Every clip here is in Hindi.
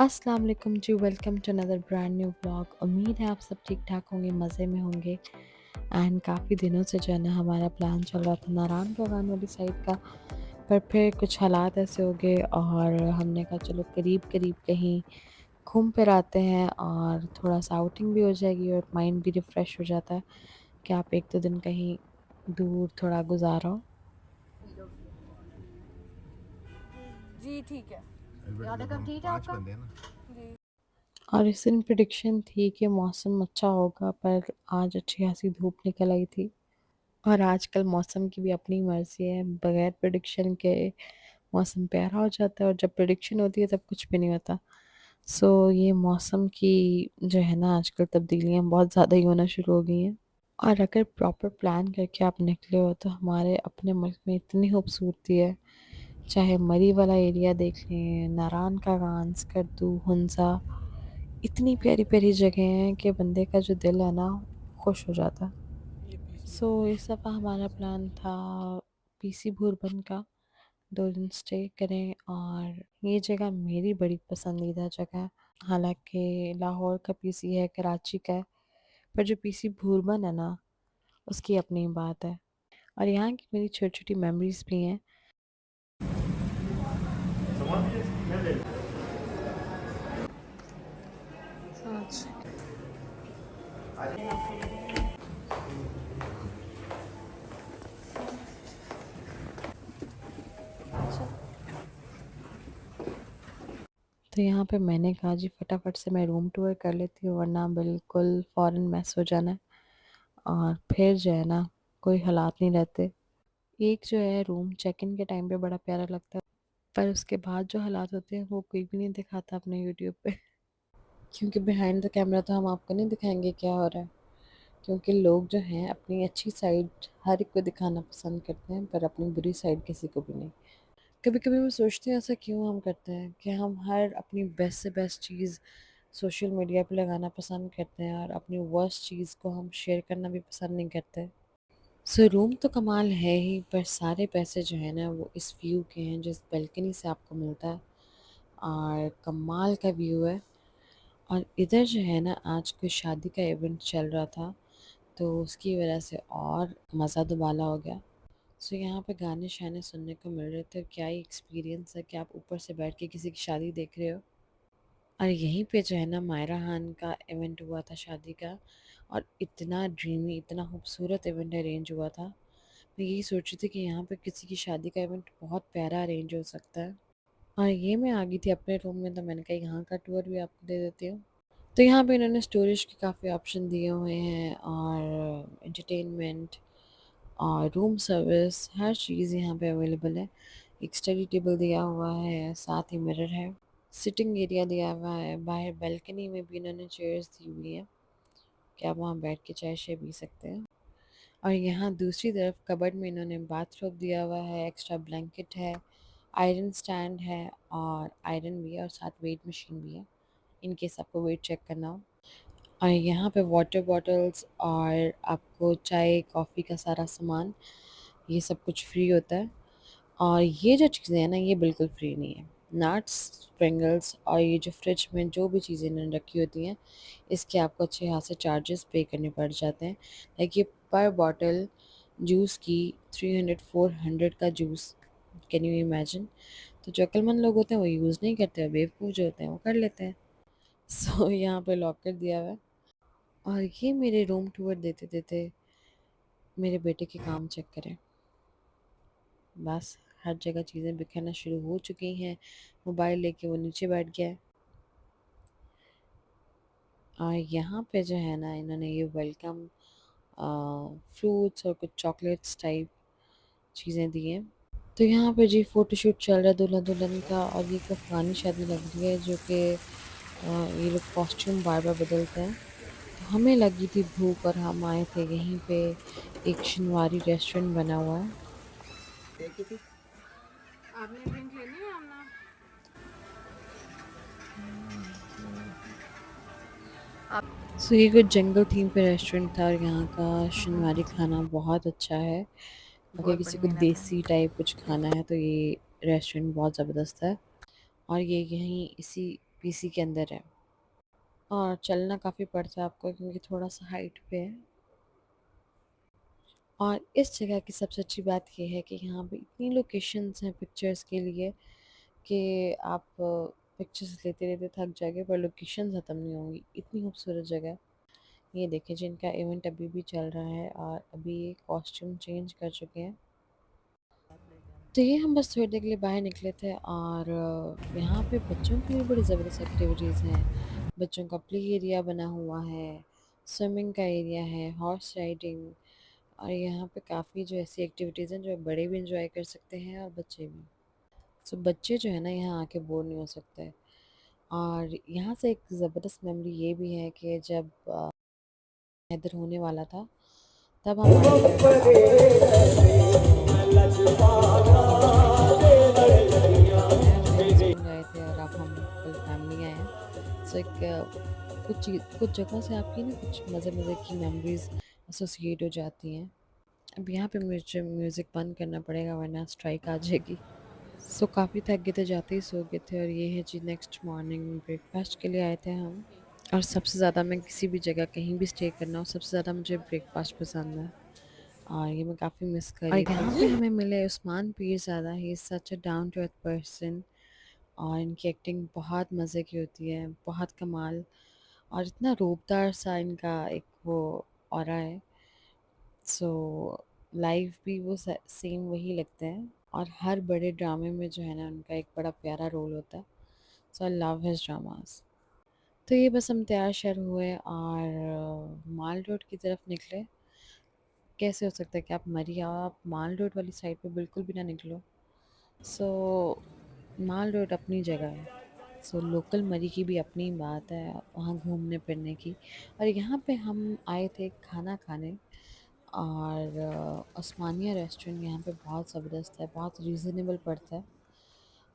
अस्सलाम वालेकुम जी, welcome to another brand new vlog. उम्मीद है आप सब ठीक-ठाक होंगे, मज़े में होंगे। एंड काफ़ी दिनों से जो है ना हमारा प्लान चल रहा था नारायण बागान वाली साइड का, पर फिर कुछ हालात ऐसे हो गए और हमने कहा चलो करीब-करीब कहीं घूम फिर आते हैं और थोड़ा-सा आउटिंग भी हो जाएगी और माइंड भी रिफ़्रेश हो जाता है कि आप 1-2 दिन कहीं दूर थोड़ा गुज़ारो। जी ठीक है। आधे कप ठीक है आपका? बंदे हैं ना। जी। और इस दिन प्रेडिक्शन थी कि मौसम अच्छा होगा, पर आज अच्छी खासी धूप निकल आई थी। और आजकल मौसम की भी अपनी मर्ज़ी है, बगैर प्रेडिक्शन के मौसम प्यारा हो जाता है और जब प्रेडिक्शन होती है तब कुछ भी नहीं होता। सो ये मौसम की जो है ना आजकल तब्दीलियाँ बहुत ज़्यादा ही होना शुरू हो गई हैं। और अगर प्रॉपर प्लान करके आप निकले हो तो हमारे अपने मुल्क में इतनी खूबसूरती है, चाहे मरी वाला एरिया देख लें, नारान का गान, स्कर्दू, हुंज़ा, इतनी प्यारी-प्यारी जगह हैं कि बंदे का जो दिल है ना खुश हो जाता है। सो इस दफ़ा हमारा प्लान था पीसी भूरबन का 2 दिन स्टे करें और ये जगह मेरी बड़ी पसंदीदा जगह है। हालाँकि लाहौर का पीसी है, कराची का है, पर जो पीसी भूरबन है ना, उसकी अपनी बात है और यहाँ की मेरी छोटी-छोटी मेमोरीज़ भी हैं। तो यहाँ पे मैंने कहा जी फटाफट से मैं रूम टूर कर लेती हूँ वरना बिल्कुल फ़ौरन मिस हो जाना है और फिर जो है ना कोई हालात नहीं रहते। एक जो है रूम चेक इन के टाइम पे बड़ा प्यारा लगता है, पर उसके बाद जो हालात होते हैं वो कोई भी नहीं दिखाता अपने यूट्यूब पे। क्योंकि बिहाइंड द कैमरा तो हम आपको नहीं दिखाएँगे क्या हो रहा है, क्योंकि लोग जो हैं अपनी अच्छी साइड हर एक को दिखाना पसंद करते हैं, पर अपनी बुरी साइड किसी को भी नहीं। कभी-कभी मैं सोचती हूँ ऐसा क्यों हम करते हैं कि हम हर अपनी बेस्ट से बेस्ट चीज़ सोशल मीडिया पे लगाना पसंद करते हैं और अपनी वर्स्ट चीज़ को हम शेयर करना भी पसंद नहीं करते। सो रूम तो कमाल है ही, पर सारे पैसे जो है ना वो इस व्यू के हैं जिस बालकनी से आपको मिलता है और कमाल का व्यू है। और इधर जो है ना आज कोई शादी का इवेंट चल रहा था, तो उसकी वजह से और मज़ा दुबाला हो गया। सो यहाँ पे गाने-शाने सुनने को मिल रहे थे। क्या ही एक्सपीरियंस है कि आप ऊपर से बैठ के किसी की शादी देख रहे हो। और यहीं पे जो है ना मायरा खान का इवेंट हुआ था शादी का और इतना ड्रीमी, इतना खूबसूरत इवेंट अरेंज हुआ था। मैं यही सोच रही थी कि यहाँ पे किसी की शादी का इवेंट बहुत प्यारा अरेंज हो सकता है। और ये मैं आ गई थी अपने रूम में, तो मैंने कहा यहाँ का टूर भी आपको दे देती हूँ। तो यहाँ पे इन्होंने स्टोरेज के काफ़ी ऑप्शन दिए हुए हैं और एंटरटेनमेंट और रूम सर्विस हर चीज़ यहाँ पे अवेलेबल है। एक स्टडी टेबल दिया हुआ है, साथ ही मिरर है, सिटिंग एरिया दिया हुआ है, बाहर बालकनी में भी इन्होंने चेयर्स दी हुई हैं कि आप वहाँ बैठ के चाय-शाय पी सकते हैं। और यहाँ दूसरी तरफ कबर्ड में इन्होंने बाथरोब दिया हुआ है, एक्स्ट्रा ब्लैंकेट है, आयरन स्टैंड है और आयरन भी है और साथ वेट मशीन भी है, इन केस आपको वेट चेक करना हो। और यहाँ पे वाटर बॉटल्स और आपको चाय, कॉफ़ी का सारा सामान ये सब कुछ फ्री होता है। और ये जो चीज़ें हैं ना ये बिल्कुल फ्री नहीं है। नट्स, स्प्रिंगल्स और ये जो फ्रिज में जो भी चीज़ें इन्होंने रखी होती हैं, इसके आपको अच्छे खासे चार्जेस पे करने पड़ जाते हैं। लाइक ये पर बॉटल जूस की 300-400 का जूस, कैन यू इमेजिन? तो जो अक्लमंद लोग होते हैं वो यूज़ नहीं करते, और बेवकूफ़ जो होते हैं वो कर लेते हैं। सो यहाँ पे लॉकर दिया हुआ है और ये मेरे रूम टूर देते-देते मेरे बेटे के काम चेक करें। बस हर जगह चीज़ें बिखरना शुरू हो चुकी हैं। मोबाइल लेके वो नीचे बैठ गया है और यहाँ पे जो है ना इन्होंने ये वेलकम फ्रूट्स और कुछ चॉकलेट्स टाइप चीज़ें दी हैं। तो यहाँ पे जी फ़ोटोशूट चल रहा है दूल्हा-दुल्हन का और ये एक अफ़गानी शादी लग रही है जो कि ये लोग कॉस्ट्यूम बार-बार बदलते हैं। तो हमें लगी थी भूख और हम आए थे यहीं पे, एक शिनवारी रेस्टोरेंट बना हुआ है। देखी थी। आपने ड्रिंक लेनी है अपना? सो ये कुछ जंगल थीम पे रेस्टोरेंट था और यहाँ का शिनवारी खाना बहुत अच्छा है। अगर बहुत किसी बड़ी को मेहनत है। देसी टाइप कुछ खाना है तो ये रेस्टोरेंट बहुत ज़बरदस्त है। और ये यहीं इसी पीसी के अंदर है। और चलना काफ़ी पड़ता है आपको क्योंकि थोड़ा सा हाइट पे है। और इस जगह की सबसे अच्छी बात ये है कि यहाँ पे इतनी लोकेशंस हैं पिक्चर्स के लिए कि आप पिक्चर्स लेते लेते थक जाएंगे पर लोकेशन ख़त्म नहीं होंगी, इतनी खूबसूरत जगह है। ये देखिए जिनका इवेंट अभी भी चल रहा है और अभी ये कॉस्ट्यूम चेंज कर चुके हैं। तो ये हम बस थोड़ी देर के लिए बाहर निकले थे और यहाँ पे बच्चों के लिए बड़ी ज़बरदस्त एक्टिविटीज़ हैं। बच्चों का प्ले एरिया बना हुआ है, स्विमिंग का एरिया है, हॉर्स राइडिंग। और यहाँ पे काफ़ी जो ऐसी एक्टिविटीज़ हैं जो बड़े भी इंजॉय कर सकते हैं और बच्चे भी। सो बच्चे जो है ना यहाँ आके बोर नहीं हो सकते। और यहाँ से एक ज़बरदस्त मेमोरी ये भी है कि जब हैदर होने वाला था तब हम आए थे और काफ़ी मज़ा किया। ये काफ़ी इंजॉय किया और मैं और मेरे हस्बैंड गए थे और अब हम फुल फैमिली आए हैं। सो एक कुछ जगहों से आपकी ना कुछ मज़े मज़े की मेमोरीज एसोसिएट हो जाती हैं। अब यहाँ पे मुझे म्यूज़िक बंद करना पड़ेगा वरना स्ट्राइक आ जाएगी। सो काफ़ी थक गए थे, जाते ही सो गए थे। और ये है जी नेक्स्ट मॉर्निंग ब्रेकफास्ट के लिए आए थे हम। और सबसे ज़्यादा मैं किसी भी जगह कहीं भी स्टे करना हो सबसे ज़्यादा मुझे ब्रेकफास्ट पसंद है और ये मैं काफ़ी मिस कर रही थी। यहाँ पे हमें मिले Usman Peerzada, he is such a down to earth person और इनकी एक्टिंग बहुत मज़े की होती है, बहुत कमाल। और इतना रूबदार सा इनका एक वो ऑरा है। सो लाइव भी वो सेम वही लगते हैं और हर बड़े ड्रामे में जो है ना उनका एक बड़ा प्यारा रोल होता है। सो आई लव हिज ड्रामास। तो ये बस हम तैयार शर हुए और माल रोड की तरफ निकले। कैसे हो सकता है कि आप मरी आओ, आप माल रोड वाली साइड पे बिल्कुल भी ना निकलो। सो माल रोड अपनी जगह है। सो लोकल मरी की भी अपनी बात है वहाँ घूमने फिरने की। और यहाँ पे हम आए थे खाना खाने और ओस्मानिया रेस्टोरेंट यहाँ पे बहुत ज़बरदस्त है, बहुत रीज़नेबल पड़ता है।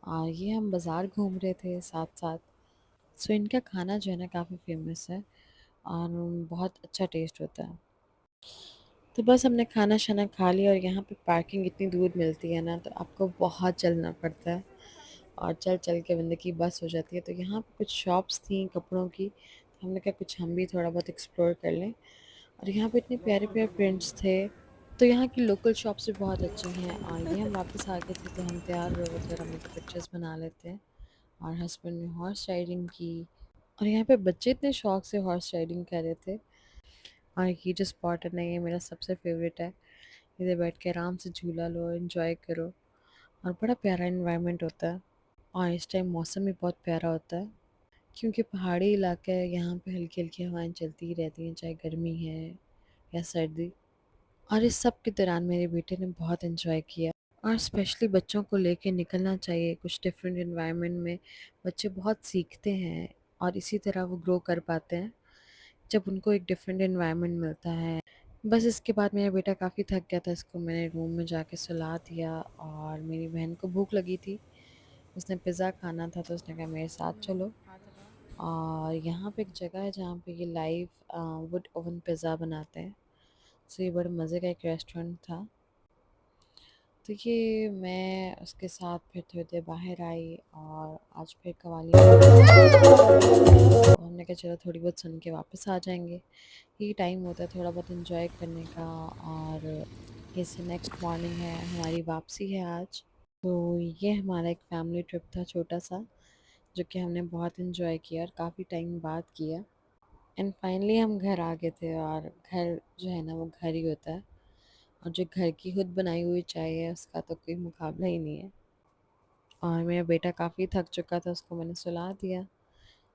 और ये हम बाज़ार घूम रहे थे साथ साथ। सो इनका खाना जो है ना काफ़ी फेमस है और बहुत अच्छा टेस्ट होता है। तो बस हमने खाना शाना खा लिया और यहाँ पे पार्किंग इतनी दूर मिलती है ना तो आपको बहुत चलना पड़ता है और चल चल के बंदे की बस हो जाती है। तो यहाँ पे कुछ शॉप्स थी कपड़ों की, तो हमने कहा कुछ हम भी थोड़ा बहुत एक्सप्लोर कर लें। और यहाँ पे इतने प्यारे प्यारे प्रिंट्स थे। तो यहाँ की लोकल शॉप्स भी बहुत अच्छी हैं और ये हम वापस आ गए थे तो हम तैयार हुए हुए थे और हमने कहा पिक्चर्स बना लेते हैं। और हस्बैंड ने हॉर्स राइडिंग की और यहाँ पे बच्चे इतने शौक से हॉर्स राइडिंग कर रहे थे। और ये जो स्पॉट है ना ये मेरा सबसे फेवरेट है। इधर बैठ के आराम से झूला लो, एंजॉय करो और बड़ा प्यारा इन्वायरमेंट होता है। और इस टाइम मौसम भी बहुत प्यारा होता है क्योंकि पहाड़ी इलाका है, यहाँ पे हल्की हल्की हवाएं चलती ही रहती हैं चाहे गर्मी है या सर्दी। और इस सब के दौरान मेरे बेटे ने बहुत एंजॉय किया। और स्पेशली बच्चों को लेके निकलना चाहिए कुछ डिफरेंट इन्वायरमेंट में। बच्चे बहुत सीखते हैं और इसी तरह वो ग्रो कर पाते हैं जब उनको एक डिफरेंट इन्वायरमेंट मिलता है। बस इसके बाद मेरा बेटा काफ़ी थक गया था, इसको मैंने रूम में जाके सुला दिया। और मेरी बहन को भूख लगी थी, उसने पिज़्ज़ा खाना था तो उसने कहा मेरे साथ चलो। और यहाँ पे एक जगह है जहाँ पे ये लाइव वुड ओवन पिज़्ज़ा बनाते हैं। सो ये बड़े मज़े का एक रेस्टोरेंट था। तो ये मैं उसके साथ फिर थोड़ी देर बाहर आई और आज फिर कवाली तो हमने कहा चलो थोड़ी बहुत सुन के वापस आ जाएंगे। यही टाइम होता है थोड़ा बहुत इंजॉय करने का। और ये से नेक्स्ट मॉर्निंग है, हमारी वापसी है आज। तो ये हमारा एक फैमिली ट्रिप था छोटा सा जो कि हमने बहुत इंजॉय किया और काफ़ी टाइम बाद किया। एंड फाइनली हम घर आ गए थे और घर जो है ना वो घर ही होता है। और जो घर की खुद बनाई हुई चाय है उसका तो कोई मुकाबला ही नहीं है। और मेरा बेटा काफ़ी थक चुका था, उसको मैंने सुला दिया।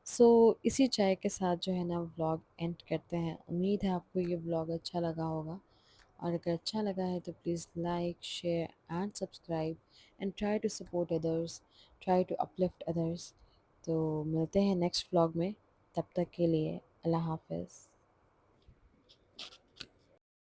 सो इसी चाय के साथ जो है ना व्लॉग एंड करते हैं। उम्मीद है आपको ये व्लॉग अच्छा लगा होगा और अगर अच्छा लगा है तो please like share and subscribe and try to support others, try to uplift others. तो मिलते हैं नेक्स्ट व्लॉग में, तब तक के लिए अल्लाह हाफ़िज़।